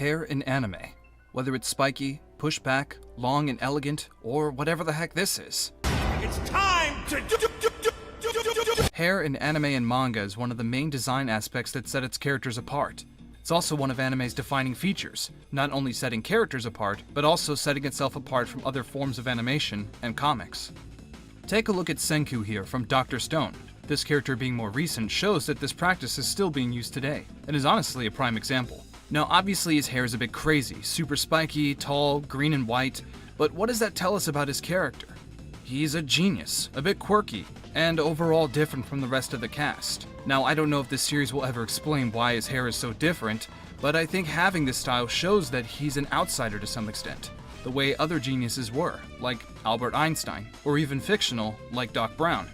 hair in anime. Whether it's spiky, pushed back, long and elegant, or whatever the heck this is. It's time to Hair in anime and manga is one of the main design aspects that set its characters apart. It's also one of anime's defining features, not only setting characters apart, but also setting itself apart from other forms of animation and comics. Take a look at Senku here from Dr. Stone. This character being more recent shows that this practice is still being used today, and is honestly a prime example. Now obviously his hair is a bit crazy, super spiky, tall, green and white, but what does that tell us about his character? He's a genius, a bit quirky, and overall different from the rest of the cast. Now I don't know if this series will ever explain why his hair is so different, but I think having this style shows that he's an outsider to some extent, the way other geniuses were, like Albert Einstein, or even fictional, like Doc Brown.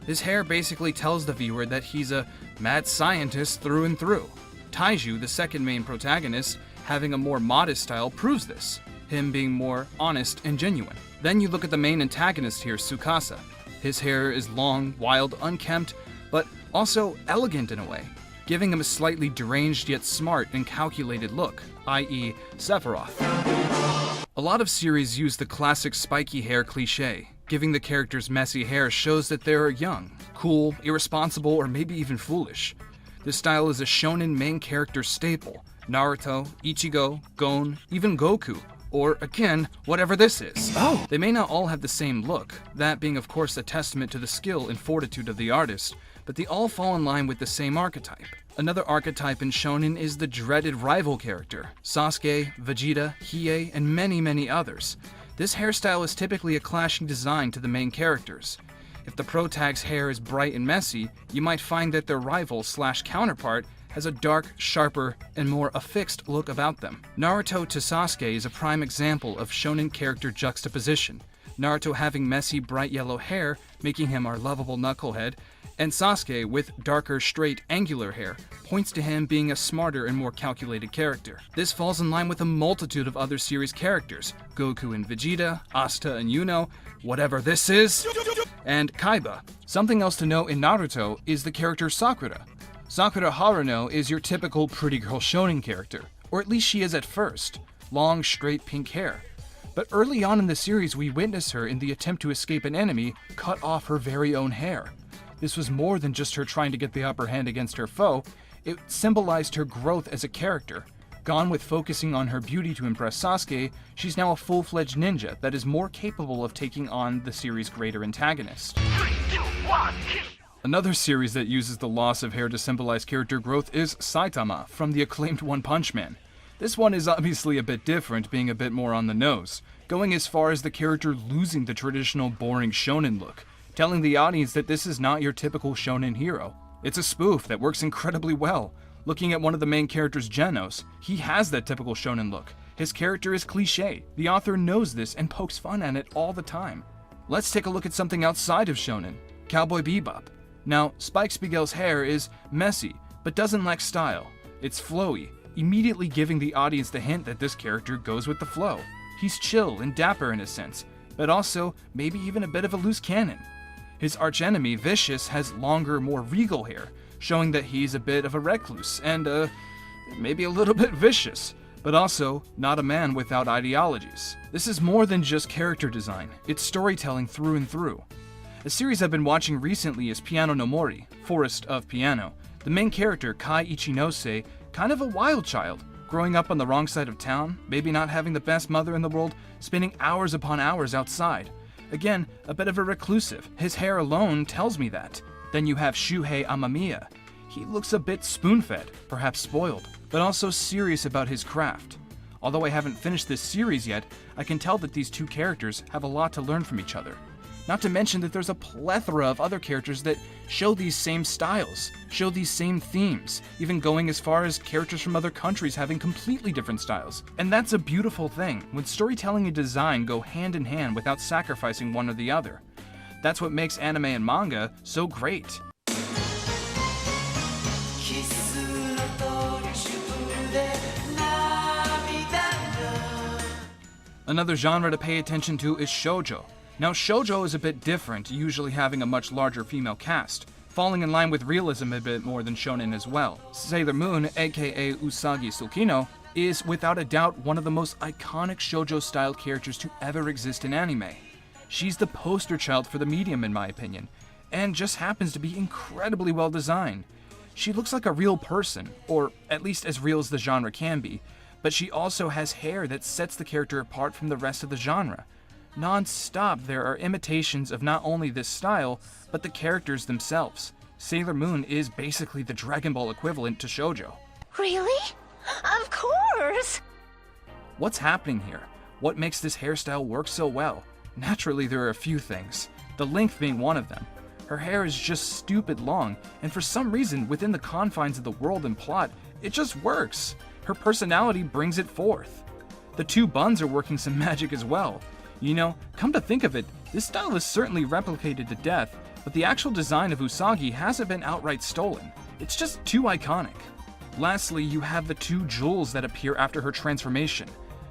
His hair basically tells the viewer that he's a mad scientist through and through. Taiju, the second main protagonist, having a more modest style proves this, him being more honest and genuine. Then you look at the main antagonist here, Tsukasa. His hair is long, wild, unkempt, but also elegant in a way, giving him a slightly deranged yet smart and calculated look, i.e. Sephiroth. A lot of series use the classic spiky hair cliché. Giving the characters messy hair shows that they're young, cool, irresponsible, or maybe even foolish. This style is a shonen main character staple. Naruto, Ichigo, Gon, even Goku, or again, whatever this is. Oh! They may not all have the same look, that being of course a testament to the skill and fortitude of the artist, but they all fall in line with the same archetype. Another archetype in shonen is the dreaded rival character, Sasuke, Vegeta, Hiei, and many others. This hairstyle is typically a clashing design to the main characters. If the protag's hair is bright and messy, you might find that their rival/counterpart has a dark, sharper, and more affixed look about them. Naruto to Sasuke is a prime example of shonen character juxtaposition. Naruto having messy, bright yellow hair, making him our lovable knucklehead, and Sasuke with darker, straight, angular hair, points to him being a smarter and more calculated character. This falls in line with a multitude of other series characters, Goku and Vegeta, Asta and Yuno, whatever this is, and Kaiba. Something else to know in Naruto is the character Sakura. Sakura Haruno is your typical pretty girl shonen character, or at least she is at first, long, straight pink hair. But early on in the series we witness her in the attempt to escape an enemy cut off her very own hair. This was more than just her trying to get the upper hand against her foe, it symbolized her growth as a character. Gone with focusing on her beauty to impress Sasuke, she's now a full-fledged ninja that is more capable of taking on the series' greater antagonist. 3, 2, 1, kill! Another series that uses the loss of hair to symbolize character growth is Saitama from the acclaimed One Punch Man. This one is obviously a bit different, being a bit more on the nose, going as far as the character losing the traditional boring shonen look, telling the audience that this is not your typical shonen hero. It's a spoof that works incredibly well. Looking at one of the main characters, Genos, he has that typical shonen look. His character is cliché. The author knows this and pokes fun at it all the time. Let's take a look at something outside of shonen, Cowboy Bebop. Now, Spike Spiegel's hair is messy, but doesn't lack style. It's flowy, immediately giving the audience the hint that this character goes with the flow. He's chill and dapper in a sense, but also maybe even a bit of a loose cannon. His archenemy, Vicious, has longer, more regal hair, showing that he's a bit of a recluse and, maybe a little bit vicious, but also not a man without ideologies. This is more than just character design, it's storytelling through and through. A series I've been watching recently is Piano no Mori, Forest of Piano. The main character, Kai Ichinose, kind of a wild child, growing up on the wrong side of town, maybe not having the best mother in the world, spending hours upon hours outside. Again, a bit of a reclusive. His hair alone tells me that. Then you have Shuhei Amamiya. He looks a bit spoon-fed, perhaps spoiled, but also serious about his craft. Although I haven't finished this series yet, I can tell that these two characters have a lot to learn from each other. Not to mention that there's a plethora of other characters that show these same styles, show these same themes, even going as far as characters from other countries having completely different styles. And that's a beautiful thing, when storytelling and design go hand in hand without sacrificing one or the other. That's what makes anime and manga so great. Another genre to pay attention to is shoujo. Now shoujo is a bit different, usually having a much larger female cast, falling in line with realism a bit more than shonen as well. Sailor Moon, aka Usagi Tsukino, is without a doubt one of the most iconic shoujo-style characters to ever exist in anime. She's the poster child for the medium in my opinion, and just happens to be incredibly well designed. She looks like a real person, or at least as real as the genre can be, but she also has hair that sets the character apart from the rest of the genre. Non-stop, there are imitations of not only this style, but the characters themselves. Sailor Moon is basically the Dragon Ball equivalent to shoujo. Really? Of course! What's happening here? What makes this hairstyle work so well? Naturally, there are a few things, the length being one of them. Her hair is just stupid long, and for some reason, within the confines of the world and plot, it just works. Her personality brings it forth. The two buns are working some magic as well. You know, come to think of it, this style is certainly replicated to death, but the actual design of Usagi hasn't been outright stolen. It's just too iconic. Lastly, you have the two jewels that appear after her transformation.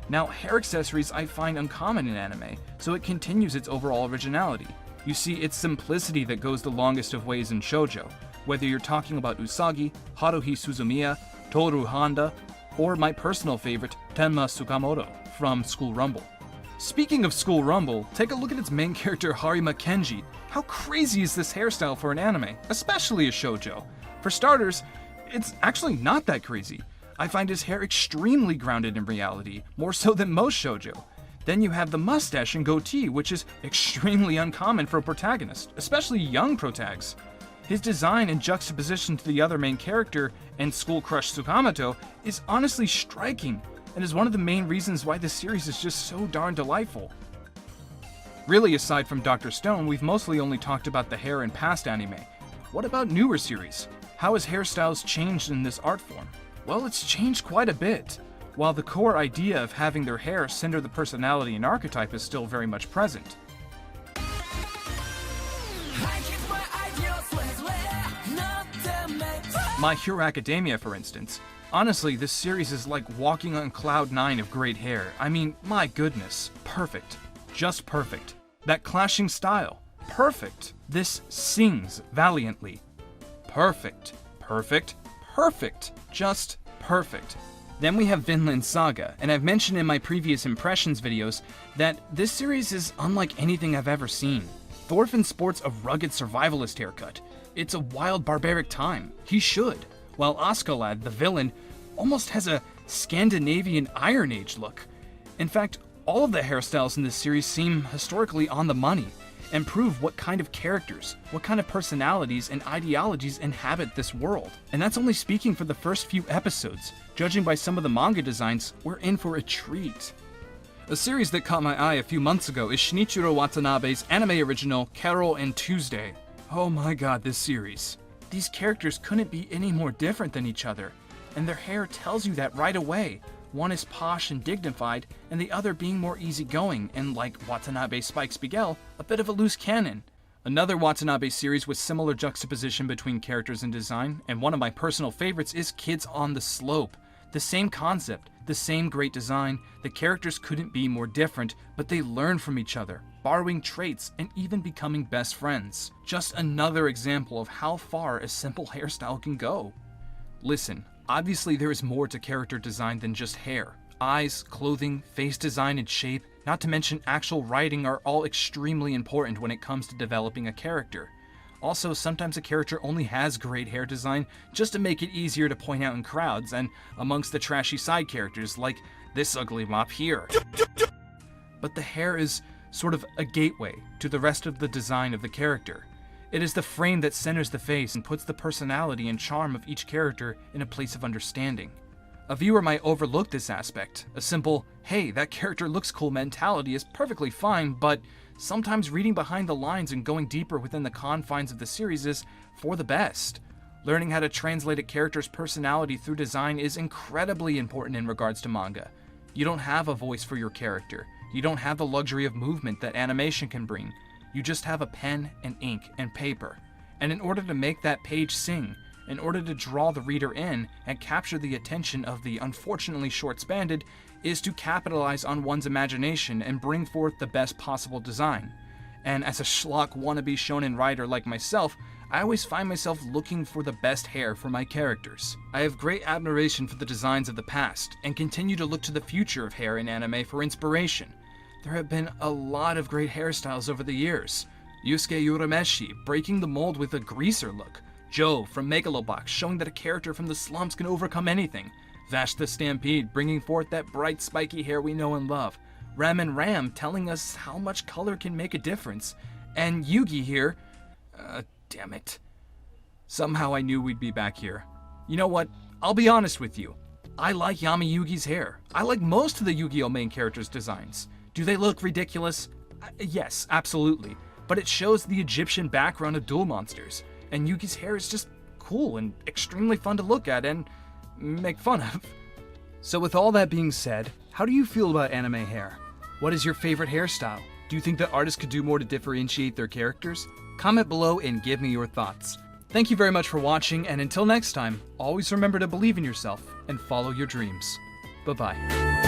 Now, hair accessories I find uncommon in anime, so it continues its overall originality. You see, it's simplicity that goes the longest of ways in shoujo, whether you're talking about Usagi, Haruhi Suzumiya, Toru Honda, or my personal favorite, Tenma Tsukamoto from School Rumble. Speaking of School Rumble, take a look at its main character Harima Kenji. How crazy is this hairstyle for an anime, especially a shoujo? For starters, it's actually not that crazy. I find his hair extremely grounded in reality, more so than most shoujo. Then you have the mustache and goatee, which is extremely uncommon for a protagonist, especially young protags. His design in juxtaposition to the other main character and School Crush Tsukamoto is honestly striking, and is one of the main reasons why this series is just so darn delightful. Really, aside from Dr. Stone, we've mostly only talked about the hair in past anime. What about newer series? How has hairstyles changed in this art form? Well, it's changed quite a bit. While the core idea of having their hair center the personality and archetype is still very much present. My Hero Academia, for instance. Honestly, this series is like walking on cloud 9 of great hair. I mean, my goodness. Perfect. Just perfect. That clashing style. Perfect. This sings valiantly. Perfect. Perfect. Perfect. Just perfect. Then we have Vinland Saga, and I've mentioned in my previous impressions videos that this series is unlike anything I've ever seen. Thorfinn sports a rugged survivalist haircut. It's a wild barbaric time. He should. While Askeladd, the villain, almost has a Scandinavian Iron Age look. In fact, all of the hairstyles in this series seem historically on the money, and prove what kind of characters, what kind of personalities and ideologies inhabit this world. And that's only speaking for the first few episodes. Judging by some of the manga designs, we're in for a treat. A series that caught my eye a few months ago is Shinichiro Watanabe's anime original Carol and Tuesday. Oh my god, this series. These characters couldn't be any more different than each other, and their hair tells you that right away. One is posh and dignified, and the other being more easygoing, and like Watanabe Spike Spiegel, a bit of a loose cannon. Another Watanabe series with similar juxtaposition between characters and design, and one of my personal favorites is Kids on the Slope. The same concept, the same great design, the characters couldn't be more different, but they learn from each other, borrowing traits and even becoming best friends. Just another example of how far a simple hairstyle can go. Listen, obviously there is more to character design than just hair. Eyes, clothing, face design and shape, not to mention actual writing, are all extremely important when it comes to developing a character. Also, sometimes a character only has great hair design just to make it easier to point out in crowds and amongst the trashy side characters like this ugly mop here. But the hair is sort of a gateway to the rest of the design of the character. It is the frame that centers the face and puts the personality and charm of each character in a place of understanding. A viewer might overlook this aspect. A simple, hey, that character looks cool mentality is perfectly fine, but sometimes reading behind the lines and going deeper within the confines of the series is for the best. Learning how to translate a character's personality through design is incredibly important in regards to manga. You don't have a voice for your character. You don't have the luxury of movement that animation can bring. You just have a pen and ink and paper. And in order to make that page sing, in order to draw the reader in and capture the attention of the unfortunately short-spanned, is to capitalize on one's imagination and bring forth the best possible design. And as a schlock wannabe shonen writer like myself, I always find myself looking for the best hair for my characters. I have great admiration for the designs of the past, and continue to look to the future of hair in anime for inspiration. There have been a lot of great hairstyles over the years. Yusuke Urameshi breaking the mold with a greaser look. Joe from Megalobox showing that a character from the slums can overcome anything. Vash the Stampede bringing forth that bright spiky hair we know and love. Ram telling us how much color can make a difference. And Yugi here, damn it. Somehow I knew we'd be back here. You know what? I'll be honest with you. I like Yami Yugi's hair. I like most of the Yu-Gi-Oh! Main characters' designs. Do they look ridiculous? Yes, absolutely. But it shows the Egyptian background of duel monsters. And Yugi's hair is just cool and extremely fun to look at and make fun of. So with all that being said, how do you feel about anime hair? What is your favorite hairstyle? Do you think that artists could do more to differentiate their characters? Comment below and give me your thoughts. Thank you very much for watching, and until next time, always remember to believe in yourself and follow your dreams. Bye-bye.